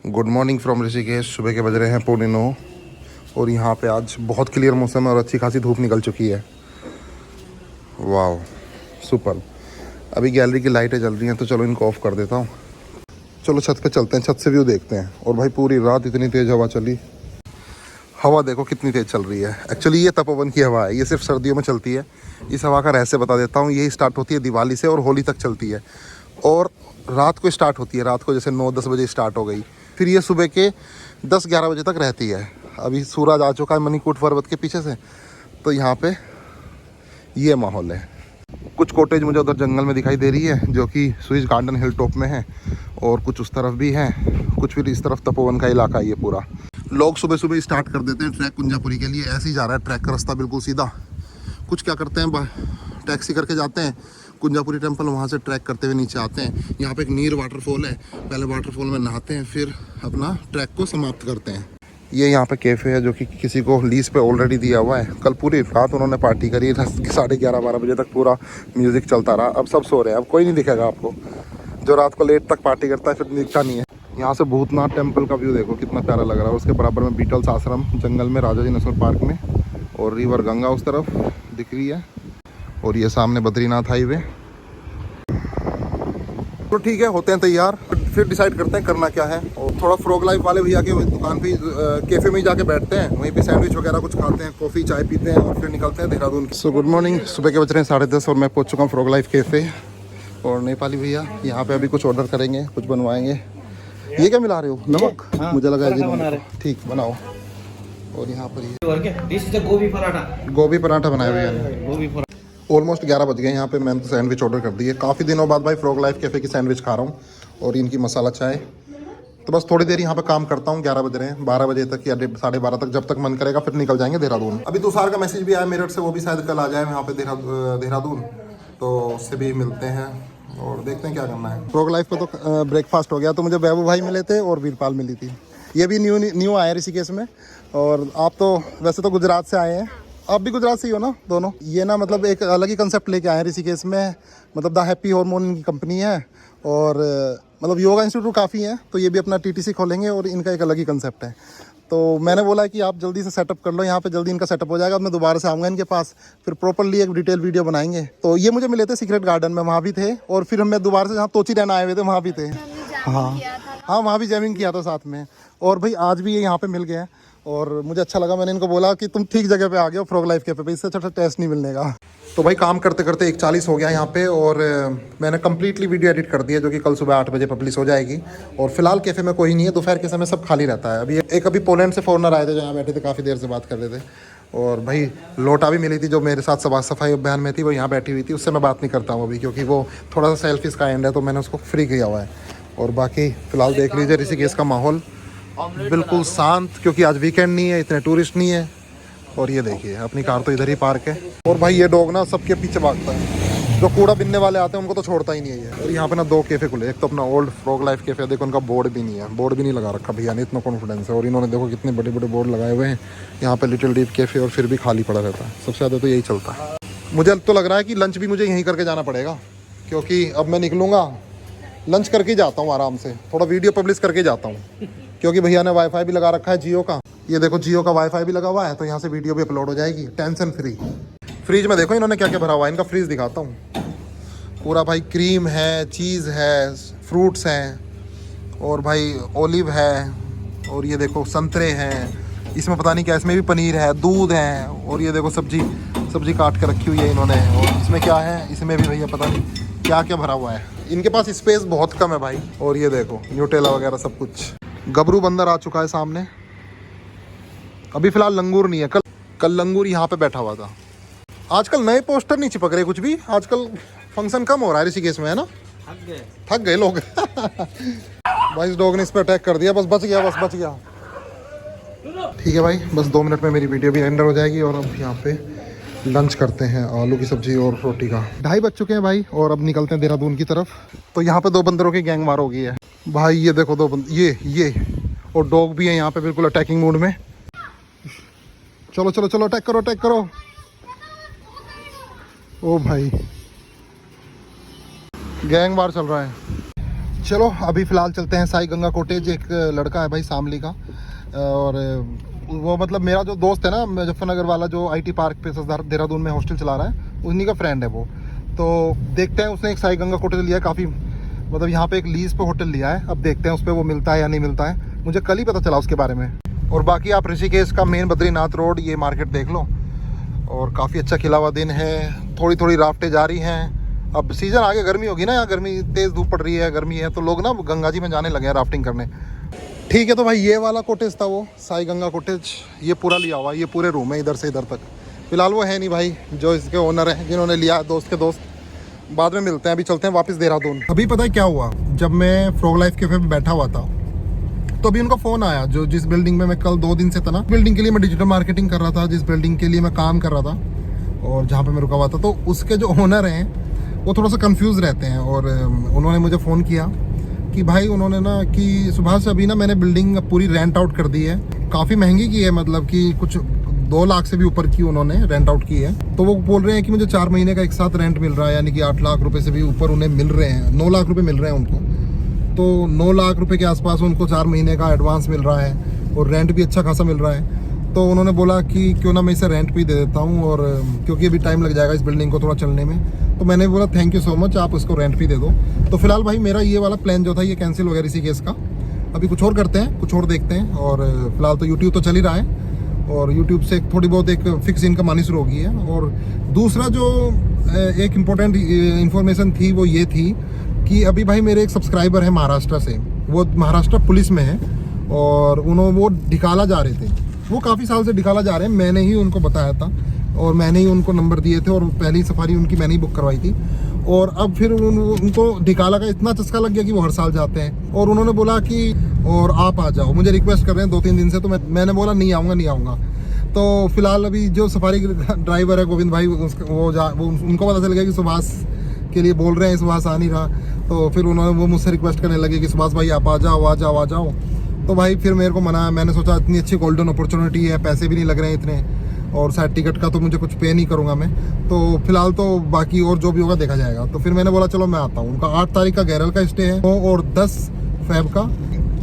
Good morning from Rishikesh. सुबह के बज रहे हैं 9:15 और यहाँ पे आज बहुत क्लियर मौसम है और अच्छी खासी धूप निकल चुकी है। वाह सुपर। अभी गैलरी की लाइटें जल रही हैं तो चलो इनको ऑफ कर देता हूँ। चलो छत पे चलते हैं, छत से व्यू देखते हैं। और भाई पूरी रात इतनी तेज़ हवा चली। हवा देखो कितनी तेज़ चल रही है। एक्चुअली ये तपोवन की हवा है, ये सिर्फ सर्दियों में चलती है। इस हवा का रहस्य बता देता हूँ। यही स्टार्ट होती है दिवाली से और होली तक चलती है और रात को स्टार्ट होती है। रात को जैसे 9-10 बजे स्टार्ट हो गई, फिर ये सुबह के 10-11 बजे तक रहती है। अभी सूरज आ चुका है मणिकूट पर्वत के पीछे से, तो यहाँ पे ये माहौल है। कुछ कॉटेज मुझे उधर जंगल में दिखाई दे रही है जो कि स्विस गार्डन हिल टॉप में है, और कुछ उस तरफ भी है, कुछ फिर इस तरफ तपोवन का इलाका है ये पूरा। लोग सुबह सुबह स्टार्ट कर देते हैं ट्रैक कुंजापुरी के लिए। ऐसे ही जा रहा है ट्रैक का रास्ता बिल्कुल सीधा। कुछ क्या करते हैं, टैक्सी करके जाते हैं कुंजापुरी टेम्पल, वहाँ से ट्रैक करते हुए नीचे आते हैं। यहाँ पे एक नीर वाटरफॉल है, पहले वाटरफॉल में नहाते हैं फिर अपना ट्रैक को समाप्त करते हैं। ये यहाँ पे कैफ़े है जो कि किसी को लीज पे ऑलरेडी दिया हुआ है। कल पूरी रात उन्होंने पार्टी करी, 11:30-12 बजे तक पूरा म्यूज़िक चलता रहा। अब सब सो रहे हैं, अब कोई नहीं दिखेगा आपको। जो रात को लेट तक पार्टी करता है फिर दिखता नहीं है। यहाँ से भूतनाथ टेम्पल का व्यू देखो कितना प्यारा लग रहा है। उसके बराबर में बीटल्स आश्रम जंगल में राजा जी नेशनल पार्क में, और रिवर गंगा उस तरफ दिख रही है, और ये सामने बद्रीनाथ हाईवे। तो ठीक है, होते हैं तैयार, फिर डिसाइड करते हैं करना क्या है। और थोड़ा फ्रॉग लाइफ वाले भैया के दुकान पे कैफ़े में ही जाके बैठते हैं, वहीं पे सैंडविच वगैरह कुछ खाते हैं, कॉफ़ी चाय पीते हैं और फिर निकलते हैं देहरादून। So good morning. सुबह के बज रहे हैं 10:30 और मैं पहुंच चुका हूँ फ्रॉग लाइफ कैफ़े। और नेपाली भैया यहाँ पे अभी कुछ ऑर्डर करेंगे, कुछ बनवाएंगे। ये क्या मिला रहे हो, नमक? हाँ, मुझे लगा जी ठीक बनाओ। और यहाँ पर गोभी पराठा बनाया भैया। ऑलमोस्ट 11 बज गए। यहाँ पे मैंने तो सैंडविच ऑर्डर कर दी है। काफ़ी दिनों बाद भाई फ्रॉग लाइफ कैफ़े की सैंडविच खा रहा हूँ और इनकी मसाला चाय। तो बस थोड़ी देर यहाँ पे काम करता हूँ। 11 बज रहे हैं, 12 बजे तक या 12:30 तक, जब तक मन करेगा फिर निकल जाएंगे देहरादून। अभी तुषार का मैसेज भी आया मेरठ से, वो भी शायद कल आ जाए यहाँ पे देहरादून, तो उससे भी मिलते हैं और देखते हैं क्या करना है। फ्रॉग लाइफ पे तो ब्रेकफास्ट हो गया। तो मुझे वैभव भाई मिले थे और वीरपाल मिली थी। ये भी न्यू आए ऋषिकेश में। और आप तो वैसे तो गुजरात से आए हैं, आप भी गुजरात से ही हो ना दोनों? ये ना मतलब एक अलग ही कंसेप्ट लेके आए हैं ऋषिकेश में। मतलब द हैप्पी हार्मोन इनकी कंपनी है, और मतलब योगा इंस्टीट्यूट काफ़ी है, तो ये भी अपना टीटीसी खोलेंगे और इनका एक अलग ही कंसेप्ट है। तो मैंने बोला कि आप जल्दी से सेटअप कर लो यहाँ पे, जल्दी इनका सेटअप हो जाएगा। मैं दोबारा से आऊँगा इनके पास, फिर प्रॉपर्ली एक डिटेल वीडियो बनाएंगे। तो ये मुझे मिले थे सीक्रेट गार्डन में, वहाँ भी थे, और फिर हम दोबारा से जहाँ तोची रहना आए हुए थे वहाँ भी थे। हाँ वहाँ भी जैमिंग किया था साथ में। और भाई आज भी ये यहाँ पे मिल गए हैं और मुझे अच्छा लगा। मैंने इनको बोला कि तुम ठीक जगह पे आ गए हो फ्रॉग लाइफ कैफे पे, इससे अच्छा टेस्ट नहीं मिलने का। तो भाई काम करते करते 1:40 हो गया यहाँ पे, और मैंने कम्प्लीटली वीडियो एडिट कर दी है जो कि कल सुबह 8 बजे पब्लिश हो जाएगी। और फिलहाल कैफे में कोई नहीं है, दोपहर के समय सब खाली रहता है। अभी पोलैंड से फॉरनर आए थे जो यहाँ बैठे थे, काफ़ी देर से बात कर रहे थे। और भाई लोटा भी मिली थी जो मेरे साथ सफाई अभियान में थी, वो यहाँ बैठी हुई थी। उससे मैं बात नहीं करता हूँ अभी, क्योंकि वो थोड़ा सा सेल्फिश का एंड है, तो मैंने उसको फ्री किया हुआ है। और बाकी फिलहाल देख लीजिए ऋषिकेश का माहौल बिल्कुल शांत, क्योंकि आज वीकेंड नहीं है, इतने टूरिस्ट नहीं है। और ये देखिए अपनी कार तो इधर ही पार्क है। और भाई ये डॉग ना सबके पीछे भागता है, जो कूड़ा बिनने वाले आते हैं उनको तो छोड़ता ही नहीं है ये। और यहाँ पे ना 2 कैफ़े खुले, एक तो अपना ओल्ड फ्रॉग लाइफ कैफ़े, देखो उनका बोर्ड भी नहीं है, बोर्ड भी नहीं लगा रखा भैया ने, इतना कॉन्फिडेंस है। और इन्होंने देखो कितने बड़े बड़े बोर्ड लगाए हुए हैं यहाँ पे, लिटिल डीप कैफ़े, और फिर भी खाली पड़ा रहता है। सबसे ज़्यादा तो यही चलता है। मुझे तो लग रहा है कि लंच भी मुझे यहीं करके जाना पड़ेगा, क्योंकि अब मैं निकलूँगा लंच करके जाता हूँ आराम से, थोड़ा वीडियो पब्लिश करके जाता हूँ, क्योंकि भैया ने वाईफाई भी लगा रखा है जियो का। ये देखो जियो का वाईफाई भी लगा हुआ है, तो यहाँ से वीडियो भी अपलोड हो जाएगी टेंशन फ्री। फ्रिज में देखो इन्होंने क्या क्या भरा हुआ है, इनका फ्रिज दिखाता हूँ पूरा। भाई क्रीम है, चीज़ है, फ्रूट्स हैं, और भाई ओलिव है, और ये देखो संतरे हैं, इसमें पता नहीं क्या, इसमें भी पनीर है, दूध है, और ये देखो सब्जी काट के रखी हुई है इन्होंने। और इसमें क्या है, इसमें भी भैया पता नहीं क्या क्या भरा हुआ है। इनके पास स्पेस बहुत कम है भाई। और ये देखो न्यूटेला वगैरह सब कुछ। गबरू बंदर आ चुका है सामने। अभी फिलहाल लंगूर नहीं है, कल लंगूर यहाँ पे बैठा हुआ था। आजकल नए पोस्टर नहीं चिपक रहे कुछ भी, आजकल फंक्शन कम हो रहा है ऋषिकेश में, है ना? थक गए लोग। भाई इस डॉग ने इस पर अटैक कर दिया, बस बच गया। ठीक है भाई, बस 2 मिनट में मेरी वीडियो भी रेंडर हो जाएगी। और अब यहाँ पे लंच करते हैं, आलू की सब्जी और रोटी का। 2:30 बज चुके हैं भाई, और अब निकलते हैं देहरादून की तरफ। तो यहाँ पे 2 बंदरों की गैंग वार हो गई है भाई। ये देखो 2 बंदर, ये और डॉग भी है यहाँ पे बिल्कुल अटैकिंग मूड में। चलो अटैक करो। ओ भाई गैंग वार चल रहा है। चलो अभी फ़िलहाल चलते हैं साई गंगा कॉटेज। एक लड़का है भाई शामली का, और वो मतलब मेरा जो दोस्त है ना मुजफ्फरनगर वाला, जो आईटी पार्क पे देहरादून में हॉस्टल चला रहा है, उन्हीं का फ्रेंड है वो। तो देखते हैं, उसने एक साई गंगा कॉटेज लिया है, काफ़ी मतलब यहाँ पे एक लीज पे होटल लिया है। अब देखते हैं उस पर वो मिलता है या नहीं मिलता है, मुझे कल ही पता चला उसके बारे में। और बाकी आप ऋषिकेश का मेन बद्रीनाथ रोड, ये मार्केट देख लो, और काफ़ी अच्छा खिला हुआ दिन है। थोड़ी थोड़ी राफ्टें जारी हैं। अब सीज़न आगे गर्मी होगी ना, यहाँ गर्मी तेज़ धूप पड़ रही है, गर्मी है, तो लोग ना गंगा जी में जाने लगे हैं राफ्टिंग करने। ठीक है, तो भाई ये वाला कॉटेज था वो साई गंगा कॉटेज, ये पूरा लिया हुआ, ये पूरे रूम है इधर से इधर तक। फिलहाल वो है नहीं भाई जो इसके ओनर हैं, जिन्होंने लिया, दोस्त के दोस्त। बाद में मिलते हैं, अभी चलते हैं वापस देहरादून। अभी पता है क्या हुआ, जब मैं फ्रॉग लाइफ कैफे में बैठा हुआ था तो अभी उनका फ़ोन आया, जो जिस बिल्डिंग में मैं कल 2 दिन से था ना, बिल्डिंग के लिए मैं डिजिटल मार्केटिंग कर रहा था, जिस बिल्डिंग के लिए मैं काम कर रहा था और जहाँ पे मैं रुका हुआ था, तो उसके जो ओनर हैं वो थोड़ा सा कंफ्यूज रहते हैं। और उन्होंने मुझे फ़ोन किया कि भाई उन्होंने ना कि सुबह से अभी ना मैंने बिल्डिंग पूरी रेंट आउट कर दी है, काफ़ी महंगी की है, मतलब कि कुछ 2 लाख से भी ऊपर की उन्होंने रेंट आउट की है। तो वो बोल रहे हैं कि मुझे 4 महीने का एक साथ रेंट मिल रहा है, यानी कि 8 लाख रुपए से भी ऊपर उन्हें मिल रहे हैं, 9 लाख रुपए मिल रहे हैं उनको। तो 9 लाख रुपए के आसपास उनको 4 महीने का एडवांस मिल रहा है और रेंट भी अच्छा खासा मिल रहा है। तो उन्होंने बोला कि क्यों ना मैं इसे रेंट भी दे देता हूँ, और क्योंकि अभी टाइम लग जाएगा इस बिल्डिंग को थोड़ा चलने में। तो मैंने बोला थैंक यू सो मच, आप उसको रेंट भी दे दो। तो फिलहाल भाई मेरा ये वाला प्लान जो था ये कैंसिल हो गया ऋषिकेश का। अभी कुछ और करते हैं, कुछ और देखते हैं। और फिलहाल तो यूट्यूब तो चल ही रहा है, और यूट्यूब से थोड़ी बहुत एक फिक्स इनकम आनी शुरू हो गई है। और दूसरा जो एक इम्पोर्टेंट इन्फॉर्मेशन थी वो ये थी कि अभी भाई मेरे एक सब्सक्राइबर है महाराष्ट्र से, वो महाराष्ट्र पुलिस में है, और वो ढिकाला जा रहे थे। वो काफ़ी साल से ढिकाला जा रहे हैं, मैंने ही उनको बताया था और मैंने ही उनको नंबर दिए थे, और पहली सफारी उनकी मैंने ही बुक करवाई थी। और अब फिर उनको ढिकाला का इतना चस्का लग गया कि वो हर साल जाते हैं। और उन्होंने बोला कि और आप आ जाओ, मुझे रिक्वेस्ट कर रहे हैं 2-3 दिन से। तो मैंने बोला नहीं आऊँगा। तो फिलहाल अभी जो सफारी ड्राइवर है गोविंद भाई, उनको पता चल गया कि सुभाष के लिए बोल रहे हैं, सुभाष आ नहीं रहा। तो फिर वो मुझसे रिक्वेस्ट करने लगे कि सुभाष भाई आप आ जाओ। तो भाई फिर मेरे को मना, मैंने सोचा इतनी अच्छी गोल्डन अपॉर्चुनिटी है, पैसे भी नहीं लग रहे हैं इतने, और शायद टिकट का तो मुझे कुछ पे नहीं करूँगा मैं। तो फिलहाल तो बाकी और जो भी होगा देखा जाएगा। तो फिर मैंने बोला चलो मैं आता हूँ। उनका 8 तारीख का गैरल का स्टे है और 10 फेब का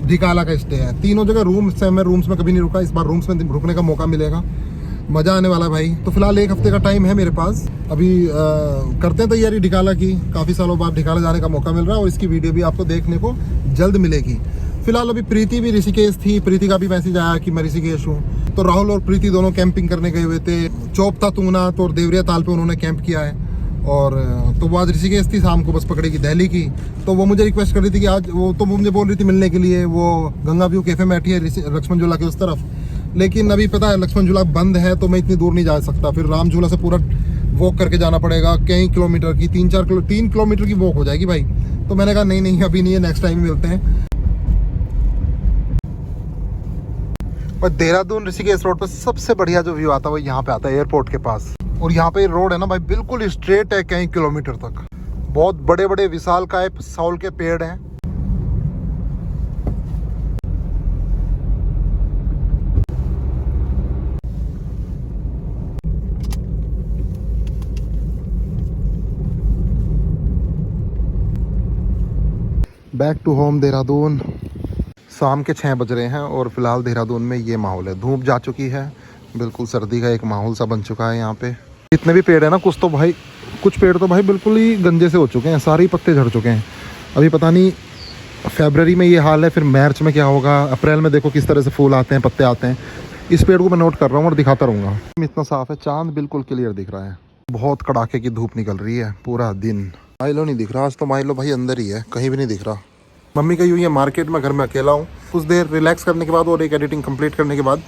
ढिकाला का स्टे है। तीनों जगह रूम्स है, मैं रूम्स में कभी नहीं रुका, इस बार रूम्स में रुकने का मौका मिलेगा, मज़ा आने वाला है भाई। तो फिलहाल 1 हफ्ते का टाइम है मेरे पास। अभी करते हैं तैयारी ढिकाला की, काफ़ी सालों बाद ढिकाला जाने का मौका मिल रहा है, और इसकी वीडियो भी आपको देखने को जल्द मिलेगी। फिलहाल अभी प्रीति भी ऋषिकेश थी, प्रीति का भी मैसेज आया कि मैं ऋषिकेश हूँ। तो राहुल और प्रीति दोनों कैंपिंग करने गए हुए थे, चौपता तुंगनाथ और देवरिया ताल पे उन्होंने कैंप किया है। और तो वो आज ऋषिकेश थी, शाम को बस पकड़ेगी दिल्ली की। तो वो मुझे रिक्वेस्ट कर रही थी कि आज तो मुझे बोल रही थी मिलने के लिए, वो गंगा व्यू कैफे में बैठी है लक्ष्मण झूला के उस तरफ। लेकिन अभी पता है लक्ष्मण झूला बंद है, तो मैं इतनी दूर नहीं जा सकता। फिर राम झूला से पूरा वॉक करके जाना पड़ेगा, कई किलोमीटर की, 3 किलोमीटर की वॉक हो जाएगी भाई। तो मैंने कहा नहीं अभी नहीं है, नेक्स्ट टाइम मिलते हैं। और देहरादून ऋषिकेश रोड पर सबसे बढ़िया जो व्यू आता है वो यहाँ पे आता है, एयरपोर्ट के पास। और यहाँ पे रोड है ना भाई बिल्कुल स्ट्रेट है कई किलोमीटर तक, बहुत बड़े बड़े विशालकाय साउल के पेड़ हैं। Back to home Dehradun. शाम के 6 बज रहे हैं और फिलहाल देहरादून में ये माहौल है, धूप जा चुकी है, बिल्कुल सर्दी का एक माहौल सा बन चुका है यहाँ पे। जितने भी पेड़ है ना, कुछ पेड़ तो भाई बिल्कुल ही गंजे से हो चुके हैं, सारे पत्ते झड़ चुके हैं। अभी पता नहीं फरवरी में ये हाल है, फिर मार्च में क्या होगा, अप्रैल में देखो किस तरह से फूल आते हैं, पत्ते आते हैं। इस पेड़ को मैं नोट कर रहा हूँ और दिखाता रहूँगा। इतना साफ है, चाँद बिल्कुल क्लियर दिख रहा है, बहुत कड़ाके की धूप निकल रही है पूरा दिन। माइलो नहीं दिख रहा आज तो, माइलो भाई अंदर ही है, कहीं भी नहीं दिख रहा। मम्मी का यूँ ही है मार्केट में, घर में अकेला हूँ। कुछ देर रिलैक्स करने के बाद और एक एडिटिंग कंप्लीट करने के बाद,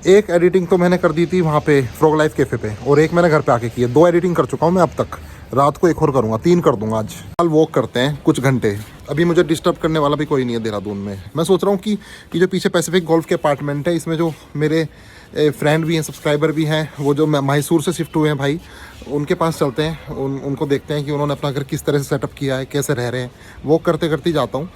एक एडिटिंग तो मैंने कर दी थी वहाँ पे फ्रॉग लाइफ कैफे पे, और एक मैंने घर पे आके की है। 2 एडिटिंग कर चुका हूँ मैं अब तक, रात को एक और करूँगा, 3 कर दूँगा आज। कल वॉक करते हैं कुछ घंटे, अभी मुझे डिस्टर्ब करने वाला भी कोई नहीं है देहरादून में। मैं सोच रहा हूँ कि जो पीछे पैसिफिक गोल्फ के अपार्टमेंट है, इसमें जो मेरे फ्रेंड भी हैं, सब्सक्राइबर भी हैं, वो जो मैसूर से शिफ्ट हुए हैं भाई, उनके पास चलते हैं, उनको देखते हैं कि उन्होंने अपना घर किस तरह से सेटअप किया है, कैसे रह रहे हैं। वॉक करते करते जाता हूँ,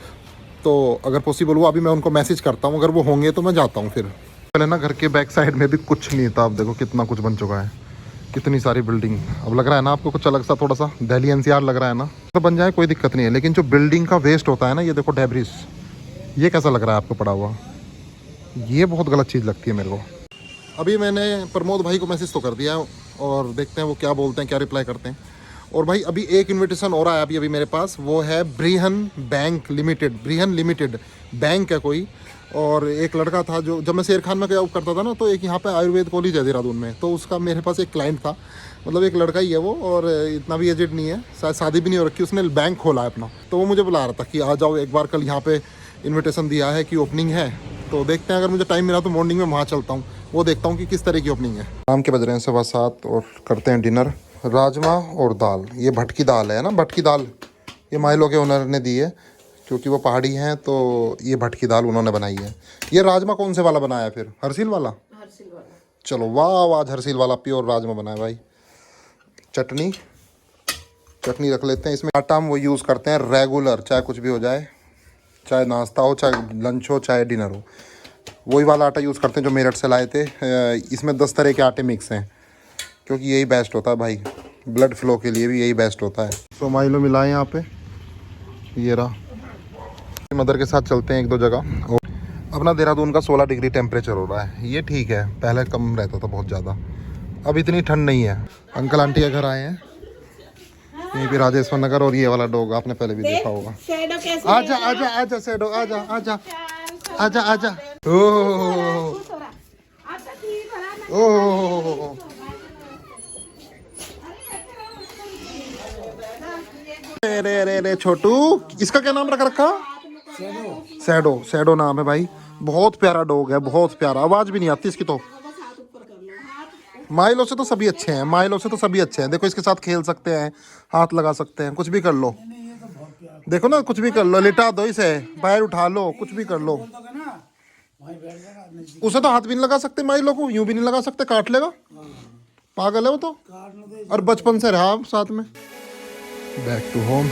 तो अगर पॉसिबल हुआ अभी मैं उनको मैसेज करता हूँ, अगर वो होंगे तो मैं जाता हूँ। फिर पहले ना घर के बैक साइड में भी कुछ नहीं था, अब देखो कितना कुछ बन चुका है, कितनी सारी बिल्डिंग। अब लग रहा है ना आपको कुछ अलग सा, थोड़ा सा दिल्ली एनसीआर लग रहा है ना। तो बन जाए कोई दिक्कत नहीं है, लेकिन जो बिल्डिंग का वेस्ट होता है ना, ये देखो डेब्रिस, ये कैसा लग रहा है आपको पड़ा हुआ, ये बहुत गलत चीज़ लगती है मेरे को। अभी मैंने प्रमोद भाई को मैसेज तो कर दिया और देखते हैं वो क्या बोलते हैं, क्या रिप्लाई करते हैं। और भाई अभी एक इन्विटेशन और आया अभी मेरे पास, वो है Brihan bank limited, Brihan limited bank है कोई। और एक लड़का था जो, जब मैं शेर खान में जॉब करता था ना, तो एक यहाँ पे आयुर्वेद कॉलेज है देहरादून में, तो उसका मेरे पास एक क्लाइंट था, मतलब एक लड़का ही है वो, और इतना भी एजेड नहीं है, शायद शादी भी नहीं हो रखी, उसने बैंक खोला है अपना। तो वो मुझे बुला रहा था कि आ जाओ एक बार, कल यहाँ पे इन्विटेशन दिया है कि ओपनिंग है, तो देखते हैं अगर मुझे टाइम मिला तो मॉर्निंग में वहाँ चलता हूँ, वो देखता हूँ कि किस तरह की ओपनिंग है। शाम के बज रहे हैं 7:15 और करते हैं डिनर। राजमा और दाल, ये भटकी दाल है ना, भटकी दाल ये माइलो के ओनर ने दी है, क्योंकि वो पहाड़ी हैं, तो ये भटकी दाल उन्होंने बनाई है। ये राजमा कौन से वाला बनाया फिर, हरसिल वाला? हर्षिल वाला। चलो वाह, आज हरसिल वाला प्योर राजमा बनाया भाई। चटनी रख लेते हैं इसमें। आटा हम वो यूज़ करते हैं रेगुलर, चाहे कुछ भी हो जाए, चाहे नाश्ता हो, चाहे लंच हो, चाहे डिनर हो, वही वाला आटा यूज़ करते हैं जो मेरठ से लाए थे। इसमें 10 तरह के आटे मिक्स हैं, क्योंकि यही बेस्ट होता है भाई, ब्लड फ्लो के लिए भी यही बेस्ट होता है। तो माइलो मिला है यहाँ पे, ये रहा। मदर के साथ चलते हैं एक दो जगह। और अपना देहरादून का 16 डिग्री टेम्परेचर हो रहा है, ये ठीक है, पहले कम रहता था बहुत ज़्यादा, अब इतनी ठंड नहीं है। अंकल आंटी के घर आए हैं, यहीं पे राजेश्वर नगर। और ये वाला डॉग आपने पहले भी देखा होगा। आजा आजा आजा सैडो, आजा आजा आजा आजा। ओह ओह, रे छोटू, इसका क्या नाम रखा? सैडो नाम है भाई, बहुत प्यारा डॉग है, बहुत प्यारा। आवाज भी नहीं आती इसकी तो। माइलो से तो सभी अच्छे हैं, माइलो से तो सभी अच्छे हैं। देखो इसके साथ खेल सकते हैं, हाथ लगा सकते हैं, कुछ भी कर लो। देखो ना, कुछ भी कर लो, लिटा दो इसे, पैर उठा लो, कुछ भी कर लो। उसे तो हाथ भी नहीं लगा सकते, माइलो को यूं भी नहीं लगा सकते, काट लेगा, पागल है वो तो। और बचपन से रहा साथ में। Back to home.